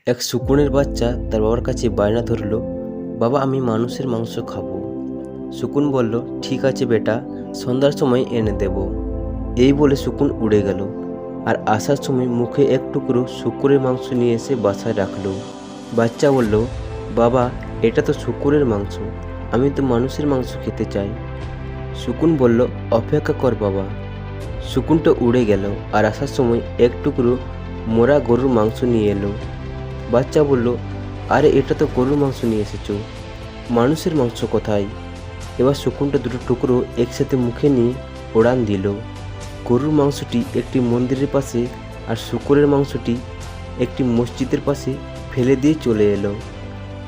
এক শকুনের বাচ্চা তার বাবার কাছে বায়না ধরলো, বাবা আমি মানুষের মাংস খাবো। শকুন বলল, ঠিক আছে বেটা, সন্ধ্যার সময় এনে দেব। এই বলে শকুন উড়ে গেল আর আসার সময় মুখে এক টুকরো শূকরের মাংস নিয়ে এসে বাসায় রাখলো। বাচ্চা বলল, বাবা এটা তো শূকরের মাংস, আমি তো মানুষের মাংস খেতে চাই। শকুন বলল, অপেক্ষা কর বাবা। শকুনটা উড়ে গেল আর আসার সময় এক টুকরো মোরা গরুর মাংস নিয়ে এলো। বাচ্চা বলল, আরে এটা তো গরুর মাংস নিয়ে এসেছো, মানুষের মাংস কোথায়? এবার শকুনটা দুটো টুকরো একসাথে মুখে নিয়ে ওড়ান দিল। গরুর মাংসটি একটি মন্দিরের পাশে আর শূকরের মাংসটি একটি মসজিদের পাশে ফেলে দিয়ে চলে এলো।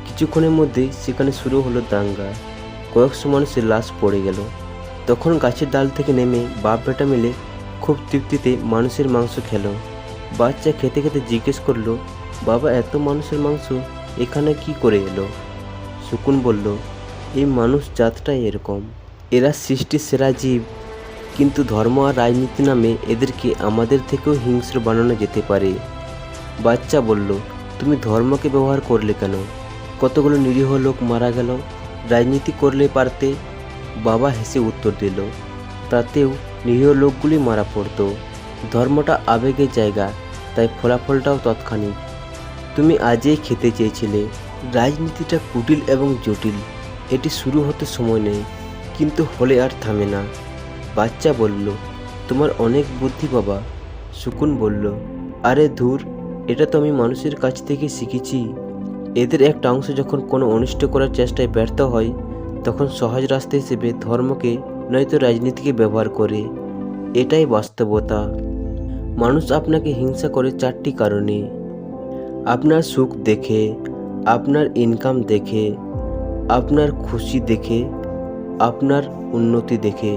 কিছুক্ষণের মধ্যে সেখানে শুরু হলো দাঙ্গা। কয়েকশো মানুষের লাশ পড়ে গেল। তখন গাছের ডাল থেকে নেমে বাপ বেটা মিলে খুব তৃপ্তিতে মানুষের মাংস খেলো। বাচ্চা খেতে খেতে জিজ্ঞেস করলো, বাবা এত মানুষের মাংস এখানে কি করে এলো? শকুন বলল, এই মানুষ জাতটাই এরকম, এরা সৃষ্টির সেরা জীব, কিন্তু ধর্ম আর রাজনীতি নামে এদেরকে আমাদের থেকেও হিংস্র বানানো যেতে পারে। বাচ্চা বলল, তুমি ধর্মকে ব্যবহার করলে কেন? কতগুলো নিরীহ লোক মারা গেল, রাজনীতি করলে পারতে। বাবা হেসে উত্তর দিল, তাতেও নিরীহ লোকগুলি মারা পড়তো। ধর্মটা আবেগের জায়গা, তাই ফলাফলটাও তৎক্ষণিক। তুমি আজই খেতে চেয়েছিলে। রাজনীতিটা কুটিল এবং জটিল, এটি শুরু হতে সময় নেই, কিন্তু হলে আর থামে না। বাচ্চা বলল, তোমার অনেক বুদ্ধি বাবা। শকুন বলল, আরে ধুর, এটা তো আমি মানুষের কাছ থেকে শিখেছি। এদের একটা অংশ যখন কোনো অনিষ্ট করার চেষ্টায় ব্যর্থ হয়, তখন সহজ রাস্তা হিসেবে ধর্মকে নয়তো রাজনীতিকে ব্যবহার করে। এটাই বাস্তবতা। মানুষ আপনাকে হিংসা করে চারটি কারণে: আপনার সুখ দেখে, আপনার ইনকাম দেখে, আপনার খুশি দেখে, আপনার উন্নতি দেখে।